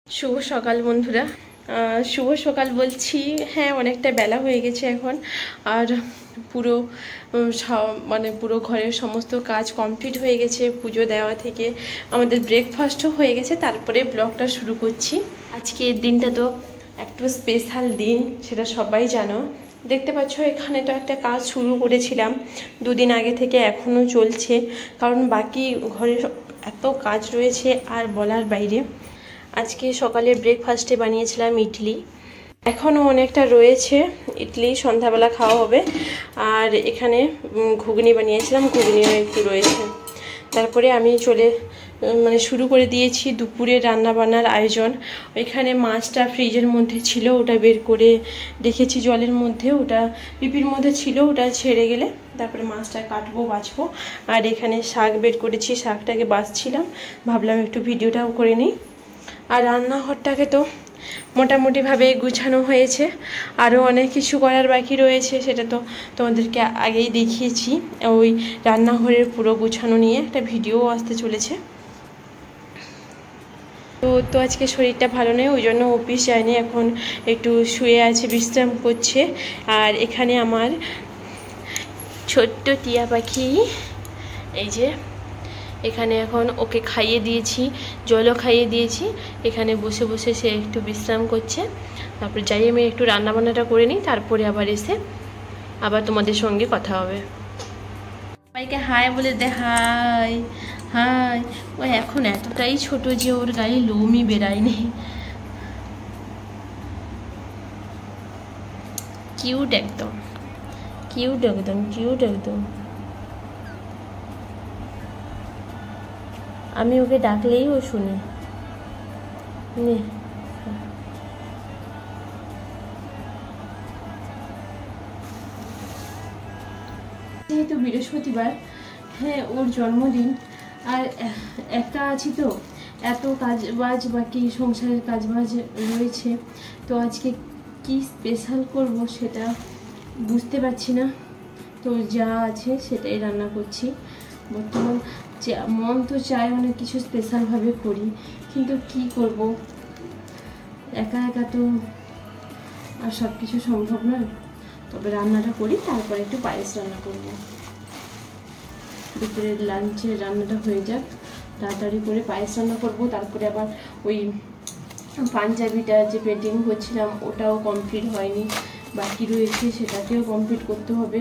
शुभ सकाल बंधुरा शुभ सकाल बोलছি হ্যাঁ অনেকটা বেলা হয়ে গেছে এখন আর পুরো মানে পুরো ঘরের সমস্ত কাজ কমপ্লিট হয়ে গেছে পূজো দেওয়া থেকে আমাদের ব্রেকফাস্টও হয়ে গেছে তারপরে ব্লগটা শুরু করছি আজকের দিনটা তো একটু স্পেশাল দিন সেটা সবাই জানো দেখতে পাচ্ছ এখানে তো একটা কাজ শুরু করেছিলাম দুদিন আগে থেকে এখনো চলছে কারণ বাকি ঘরে এত কাজ রয়েছে আর বলার বাইরে আজকে সকালে ব্রেকফাস্টে বানিয়েছিলাম ইডলি এখনও অনেকটা রয়েছে ইডলি সন্ধ্যাবেলা খাওয়া হবে আর এখানে ঘুগনি বানিয়েছিলাম ঘুগনিও একটু রয়েছে তারপরে আমি মানে শুরু করে দিয়েছি দুপুরে রান্না বান্নার আয়োজন ওইখানে মাছটা ফ্রিজের মধ্যে ছিল ওটা বের করে রেখেছি জলের মধ্যে ওটা পিপির মধ্যে ছিল ওটা ছেড়ে গেলে তারপরে মাছটা কাটবো বাছবো আর এখানে শাক বের করেছি শাকটাকে বাছছিলাম ভাবলাম একটু ভিডিওটাও করে নিই আর রান্নাঘরটাকে তো মোটামুটিভাবে গুছানো হয়েছে আরও অনেক কিছু করার বাকি রয়েছে সেটা তো তোমাদেরকে আগেই দেখিয়েছি ওই রান্নাঘরের পুরো গুছানো নিয়ে একটা ভিডিও আসতে চলেছে তো আজকে শরীরটা ভালো নেই ওই জন্য অফিস যায়নি এখন একটু শুয়ে আছে বিশ্রাম করছে আর এখানে আমার ছোট্ট টিয়া পাখি এই যে এখানে এখন ওকে খাইয়ে দিয়েছি জলও খাইয়ে দিয়েছি এখানে বসে বসে সে একটু বিশ্রাম করছে তারপর যাই আমি একটু রান্নাবান্নাটা করে নিই তারপরে আবার এসে আবার তোমাদের সঙ্গে কথা হবে সবাইকে হাই বলে দে হাই হাই ও এখন এতটাই ছোট যে ওর গায়ে লোমই বেরায়নি কিউট একদম কিউট একদম কিউট একদম আমি ওকে ডাকলেই ও শুনে যেহেতু বৃহস্পতিবার হ্যাঁ ওর জন্মদিন আর একটা আছি তো এত কাজবাজ বাকি সংসারের কাজবাজ রয়েছে তো আজকে কি স্পেশাল করব সেটা বুঝতে পারছি না তো যা আছে সেটাই রান্না করছি বর্তমান মন তো চায় অনেক কিছু স্পেশালভাবে করি কিন্তু কি করব একা একা তো আর সব কিছু সম্ভব নয় তবে রান্নাটা করি তারপর একটু পায়েস রান্না করব দুপুরের লাঞ্চের রান্নাটা হয়ে যাক তাড়াতাড়ি করে পায়েস রান্না করব তারপরে আবার ওই পাঞ্জাবিটা যে পেন্টিং করছিলাম ওটাও কমপ্লিট হয়নি বাকি রয়েছে সেটাকেও কমপ্লিট করতে হবে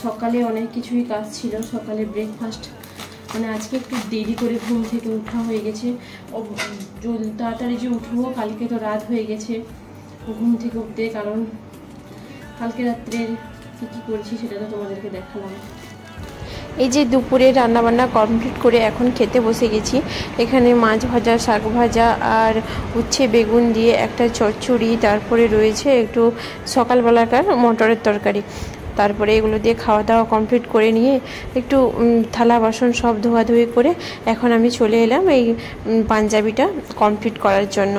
সকালে অনেক কিছুই কাজ ছিল সকালে ব্রেকফাস্ট মানে আজকে একটু দেরি করে ঘুম থেকে ওঠা হয়ে গেছে তাড়াতাড়ি যে উঠবো কালকে তো রাত হয়ে গেছে ঘুম থেকে উঠতে কারণ কালকে রাত্রে কী করেছি সেটা তো তোমাদেরকে দেখালাম এই যে দুপুরে রান্নাবান্না কমপ্লিট করে এখন খেতে বসে গেছি এখানে মাছ ভাজা শাক ভাজা আর উচ্ছে বেগুন দিয়ে একটা চচ্চড়ি তারপরে রয়েছে একটু সকালবেলাকার মটরের তরকারি তারপরে এগুলো দিয়ে খাওয়া দাওয়া কমপ্লিট করে নিয়ে একটু থালা বাসন সব ধোয়াধুয়ি করে এখন আমি চলে এলাম এই পাঞ্জাবিটা কমপ্লিট করার জন্য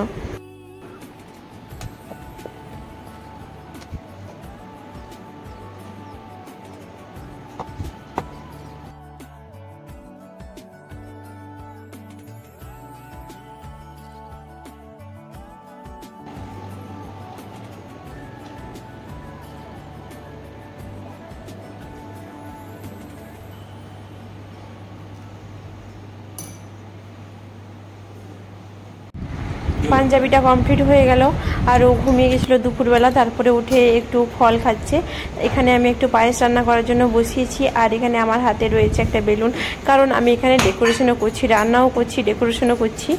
পাঞ্জাবিটা কমপ্লিট হয়ে গেল আর ও ঘুমিয়ে গেছিলো দুপুরবেলা তারপরে উঠে একটু ফল খাচ্ছে এখানে আমি একটু পায়েস রান্না করার জন্য বসিয়েছি আর এখানে আমার হাতে রয়েছে একটা বেলুন কারণ আমি এখানে ডেকোরেশনও করছি রান্নাও করছি ডেকোরেশনও করছি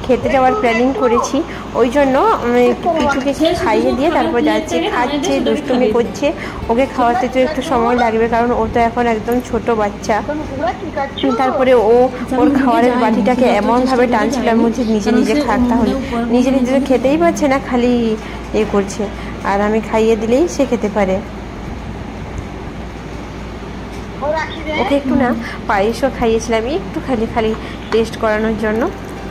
খেতে যাওয়ার প্ল্যানিং করেছি, ওই জন্য পিঠুকে খাইয়ে দিয়ে তারপর যাচ্ছি। খাচ্ছে, দুষ্টুমি করছে, ওকে খাওয়াতে তো একটু সময় লাগবে কারণ ও তো এখন একদম ছোট বাচ্চা। তারপরে ওর খাওয়ারের বাটিটাকে এমনভাবে টানছিলাম যে নিজে নিজে খাক, তাহলে নিজে নিজে খেতেই পারছে না, খালি করছে। আর আমি খাইয়ে দিলেই সে খেতে পারে। ওকে একটু না পায়েসও খাইয়েছিলাম, একটু খালি টেস্ট করানোর জন্য।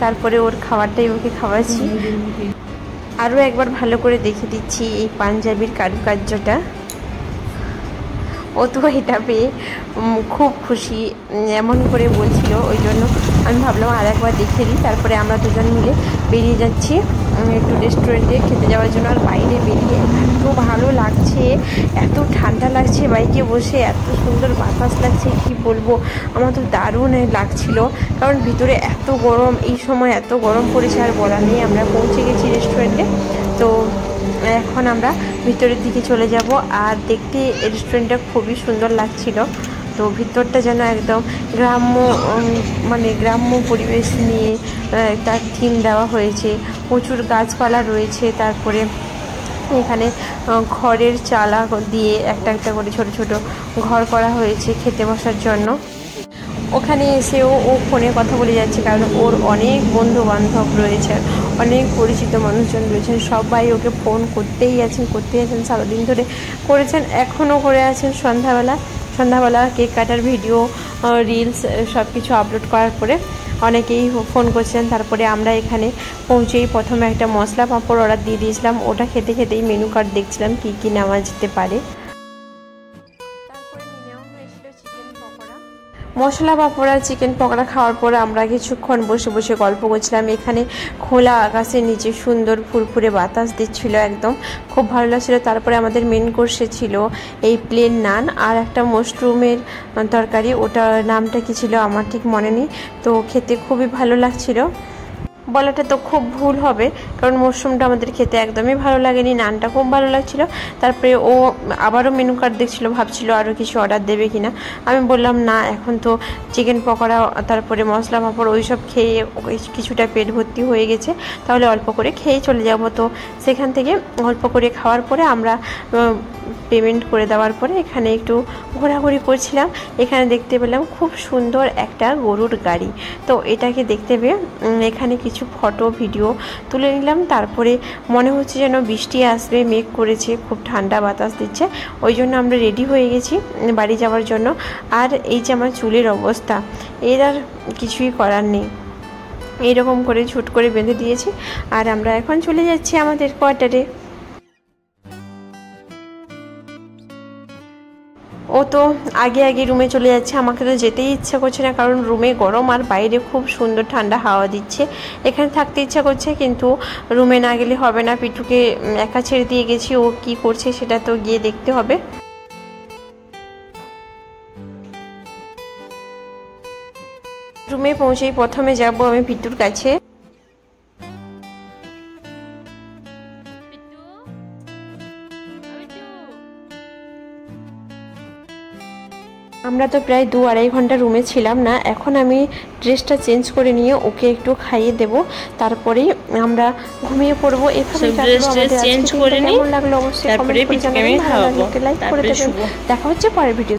তারপরে ওর খাবারটাই ওকে খাওয়াচ্ছি। আরও একবার ভালো করে দেখে দিচ্ছি এই পাঞ্জাবির কারুকার্যটা। ও তো এটা পেয়ে খুব খুশি, এমন করে বলছিল, ওই জন্য আমি ভাবলাম আর একবার দেখে দিই। তারপরে আমরা দুজন মিলে বেরিয়ে যাচ্ছি একটু রেস্টুরেন্টে খেতে যাওয়ার জন্য। আর বাইরে বেরিয়ে এত ভালো লাগছে, এত ঠান্ডা লাগছে, বাইকে বসে এত সুন্দর বাতাস লাগছে, কি বলবো, আমার তো দারুণ লাগছিল। কারণ ভিতরে এত গরম, এই সময় এত গরম পড়েছে আর বলা নেই। আমরা পৌঁছে গেছি রেস্টুরেন্টে, তো এখন আমরা ভিতরের দিকে চলে যাব। আর দেখতে রেস্টুরেন্টটা খুবই সুন্দর লাগছিল। তো ভিতরটা যেন একদম গ্রাম্য, মানে গ্রাম্য পরিবেশ নিয়ে তার থিম দেওয়া হয়েছে। প্রচুর গাছপালা রয়েছে। তারপরে এখানে খড়ের চালা দিয়ে একটা একটা করে ছোট ছোট ঘর করা হয়েছে খেতে বসার জন্য। ওখানে এসেও ও ফোনে কথা বলে যাচ্ছে, কারণ ওর অনেক বন্ধু বান্ধব রয়েছে, অনেক পরিচিত মানুষজন রয়েছেন, সবাই ওকে ফোন করতেই আছেন, সারাদিন ধরে করেছেন, এখনও করে আছেন। সন্ধ্যাবেলা কেক কাটার ভিডিও, রিলস সব কিছু আপলোড করার পরে অনেকেই ফোন করছেন। তারপরে আমরা এখানে পৌঁছেই প্রথমে একটা মশলা পাঁপড় অর্ডার দিয়ে দিয়েছিলাম। ওটা খেতেই মেনু কার্ড দেখছিলাম কী কী নেওয়া যেতে পারে। মশলা পাঁপড় আর চিকেন পকোড়া খাওয়ার পরে আমরা কিছুক্ষণ বসে বসে গল্প করছিলাম। এখানে খোলা আকাশের নিচে সুন্দর ফুরফুরে বাতাস দিচ্ছিল, একদম খুব ভালো লাগছিল। তারপরে আমাদের মেন কোর্সে ছিল এই প্লেন নান আর একটা মাশরুমের তরকারি, ওটার নামটা কী ছিল আমার ঠিক মনে নেই। তো খেতে খুবই ভালো লাগছিল। বলাটা তো খুব ভুল হবে, কারণ মাশরুমটা আমাদের খেতে একদমই ভালো লাগেনি, নানটা খুব ভালো লাগছিল। তারপরে ও আবারও মেনু কার্ড দেখছিল, ভাবছিল আরও কিছু অর্ডার দেবে কিনা। আমি বললাম না, এখন তো চিকেন পকোড়া তারপরে মশলা পাঁপড় ওইসব খেয়ে কিছুটা পেট ভর্তি হয়ে গেছে, তাহলে অল্প করে খেয়ে চলে যাব। তো সেখান থেকে অল্প করে খাওয়ার পরে আমরা পেমেন্ট করে দেওয়ার পরে এখানে একটু ঘোরাঘুরি করছিলাম। এখানে দেখতে পেলাম খুব সুন্দর একটা গরুর গাড়ি। তো এটাকে দেখতে পেয়ে এখানে কিছু ফটো ভিডিও তুলে নিলাম। তারপরে মনে হচ্ছে যেন বৃষ্টি আসবে, মেঘ করেছে, খুব ঠান্ডা বাতাস দিচ্ছে, ওই জন্য আমরা রেডি হয়ে গেছি বাড়ি যাওয়ার জন্য। আর এই যে আমার চুলের অবস্থা, এর আর কিছুই করার নেই, এইরকম করে ঝুট করে বেঁধে দিয়েছি। আর আমরা এখন চলে যাচ্ছি আমাদের কোয়ার্টারে। ও তো আগে রুমে চলে যাচ্ছে, আমাকে তো যেতেই ইচ্ছা করছে না, কারণ রুমে গরম আর বাইরে খুব সুন্দর ঠান্ডা হাওয়া দিচ্ছে। এখানে থাকতে ইচ্ছা করছে, কিন্তু রুমে না গেলে হবে না। পিঠুকে একা ছেড়ে দিয়ে গেছি, ও কি করছে সেটা তো গিয়ে দেখতে হবে। রুমে পৌঁছেই প্রথমে যাব আমি পিটুর কাছে। আমরা তো প্রায় 2-2.5 ঘন্টা রুমে ছিলাম না। এখন আমি ড্রেসটা চেঞ্জ করে নিয়ে ওকে একটু খাইয়ে দেব, তারপরেই আমরা ঘুমিয়ে পড়বো। এভাবে কেমন লাগলো অবশ্যই কমেন্ট করে জানাবেন, ভালো লাগলে লাইক করে দেবেন। দেখা হচ্ছে পরের ভিডিও।